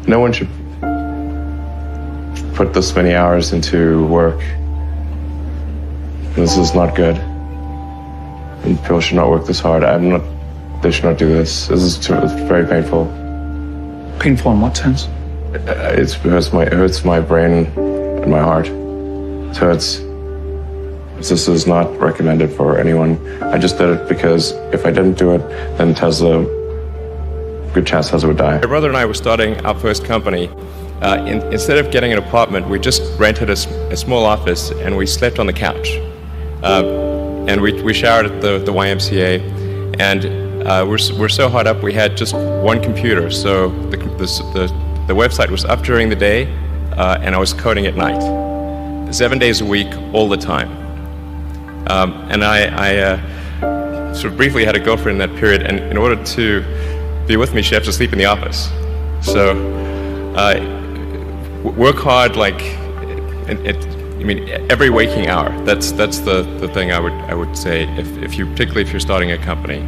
No one should put this many hours into work. This is not good. And people should not work this hard. They should not do this. It's very painful. Painful in what sense? It hurts my brain and my heart. So this is not recommended for anyone. I just did it because if I didn't do it, then Tesla, good chance Tesla would die. My brother and I were starting our first company. Instead of getting an apartment, we just rented a small office and we slept on the couch. And we showered at the YMCA, and we're so hot up we had just one computer. So the website was up during the day, and I was coding at night, 7 days a week, all the time. And I sort of briefly had a girlfriend in that period, and in order to be with me, she had to sleep in the office. So work hard, like every waking hour. That's the thing I would say particularly if you're starting a company.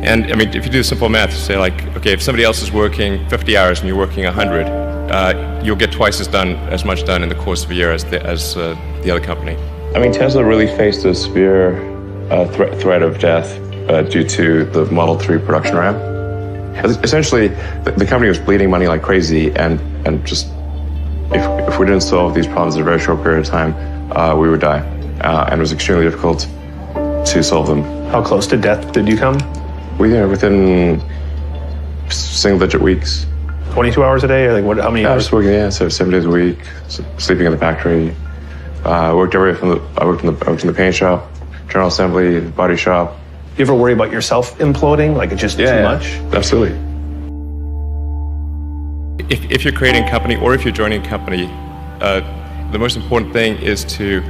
And I mean, if you do simple math, say like, okay, if somebody else is working 50 hours and you're working 100, you'll get twice as much done in the course of a year as the other company. I mean, Tesla really faced a severe threat of death due to the Model 3 production ramp. Essentially, the company was bleeding money like crazy, and just if we didn't solve these problems in a very short period of time, we would die. And it was extremely difficult to solve them. How close to death did you come? Within single-digit weeks. 22 hours a day, or like what? How many hours? I was working, so 7 days a week, sleeping in the factory. I worked in the paint shop, general assembly, body shop. You ever worry about yourself imploding? Like it's just too much? Absolutely. If you're creating a company or if you're joining a company, the most important thing is to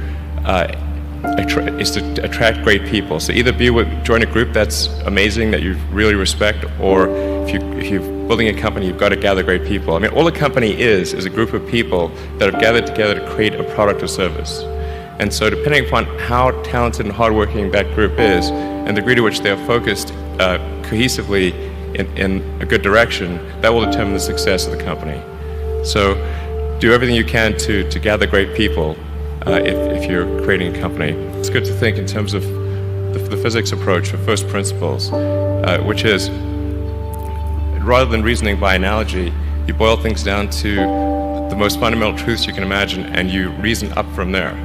attract great people. So either join a group that's amazing that you really respect, or if you're building a company, you've got to gather great people. I mean, all a company is a group of people that have gathered together to create a product or service. And so depending upon how talented and hardworking that group is, and the degree to which they are focused cohesively in a good direction, that will determine the success of the company. So do everything you can to gather great people if you're creating a company. It's good to think in terms of the physics approach of first principles, which is, rather than reasoning by analogy, you boil things down to the most fundamental truths you can imagine, and you reason up from there.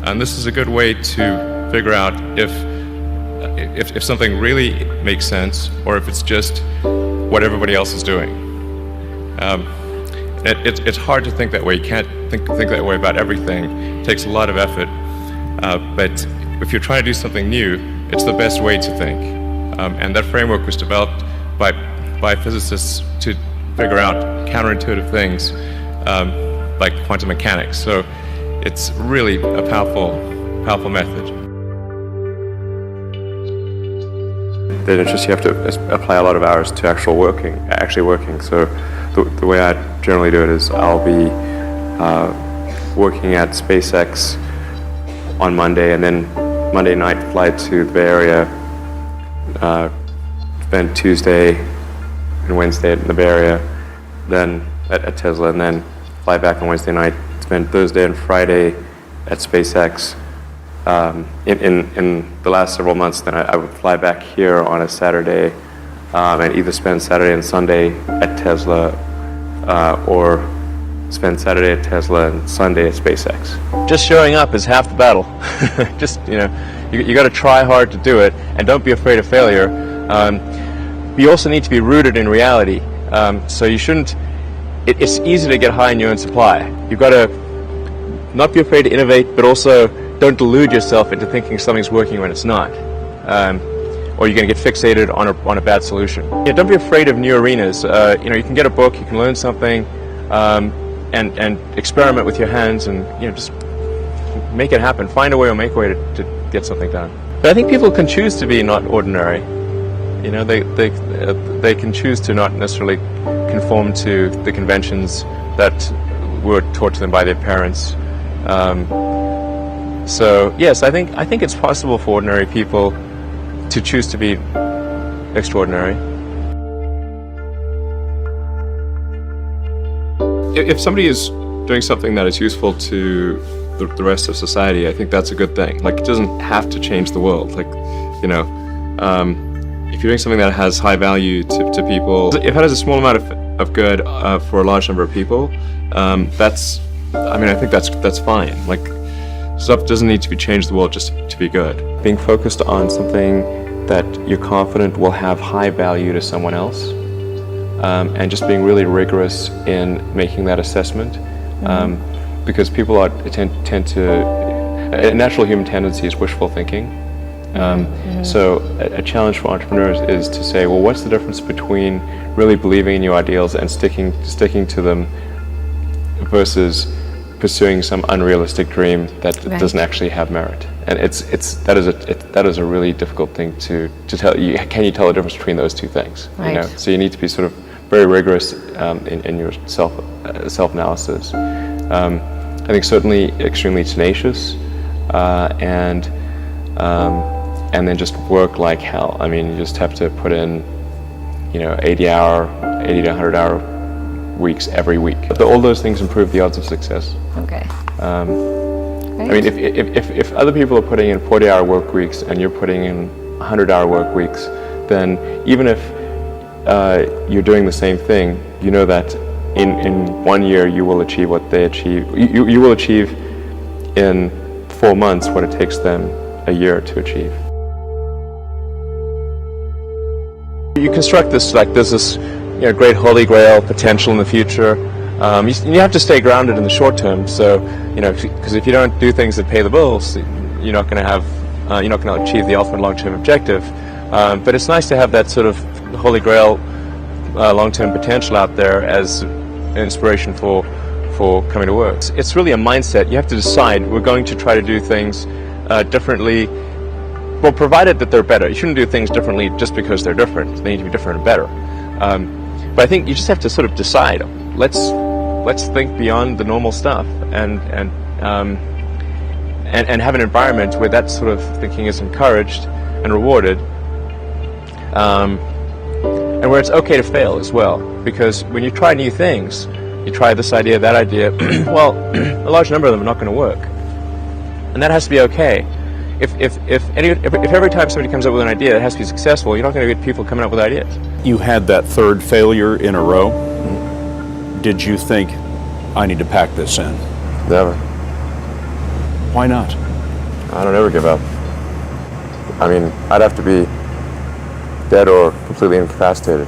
And this is a good way to figure out if something really makes sense, or if it's just what everybody else is doing. It's hard to think that way. You can't think that way about everything. It takes a lot of effort. But if you're trying to do something new, it's the best way to think. And that framework was developed by physicists to figure out counterintuitive things like quantum mechanics. So it's really a powerful method. Then it's just you have to apply a lot of hours to actually working. So the way I generally do it is I'll be working at SpaceX on Monday, and then Monday night fly to the Bay Area, spend Tuesday and Wednesday in the Bay Area, then at Tesla, and then fly back on Wednesday night, spend Thursday and Friday at SpaceX. In the last several months, then I would fly back here on a Saturday and either spend Saturday and Sunday at Tesla or spend Saturday at Tesla and Sunday at SpaceX. Just showing up is half the battle. Just, you got to try hard to do it, and don't be afraid of failure. You also need to be rooted in reality. So you shouldn't, it's easy to get high in your own supply. You've got to not be afraid to innovate, but also don't delude yourself into thinking something's working when it's not. Or you're going to get fixated on a bad solution. Yeah, don't be afraid of new arenas. You can get a book, you can learn something, and experiment with your hands, and just make it happen. Find a way or make a way to get something done. But I think people can choose to be not ordinary. They can choose to not necessarily conform to the conventions that were taught to them by their parents. So yes, I think it's possible for ordinary people to choose to be extraordinary. if somebody is doing something that is useful to the rest of society, I think that's a good thing. Like, it doesn't have to change the world. Like, you know, if you're doing something that has high value to people, if it has a small amount of good for a large number of people, I think that's fine. Like, stuff doesn't need to be changed the world just to be good. Being focused on something that you're confident will have high value to someone else, and just being really rigorous in making that assessment, because people tend to, a natural human tendency is wishful thinking. So a challenge for entrepreneurs is to say, well, what's the difference between really believing in your ideals and sticking to them versus pursuing some unrealistic dream that doesn't actually have merit? And that is a really difficult thing to tell you. Can you tell the difference between those two things? Right. You know? So you need to be sort of very rigorous in your self-analysis. I think certainly extremely tenacious, and then just work like hell. I mean, you just have to put in, 80 to 100 hour weeks every week. But all those things improve the odds of success. Okay. I mean, if other people are putting in 40-hour work weeks and you're putting in 100-hour work weeks, then even if you're doing the same thing, you know that in 1 year you will achieve what they achieve. You will achieve in 4 months what it takes them a year to achieve. You construct this like there's this great holy grail potential in the future. You have to stay grounded in the short term. So because if you don't do things that pay the bills, you're not going to achieve the ultimate long-term objective. But it's nice to have that sort of holy grail long-term potential out there as inspiration for coming to work. It's really a mindset. You have to decide, we're going to try to do things differently, well, provided that they're better. You shouldn't do things differently just because they're different. They need to be different and better. But I think you just have to sort of decide, let's think beyond the normal stuff and have an environment where that sort of thinking is encouraged and rewarded, and where it's okay to fail as well. Because when you try new things, you try this idea, that idea, well, a large number of them are not going to work, and that has to be okay. If every time somebody comes up with an idea that has to be successful, you're not going to get people coming up with ideas. You had that third failure in a row. Did you think, I need to pack this in? Never. Why not? I don't ever give up. I mean, I'd have to be dead or completely incapacitated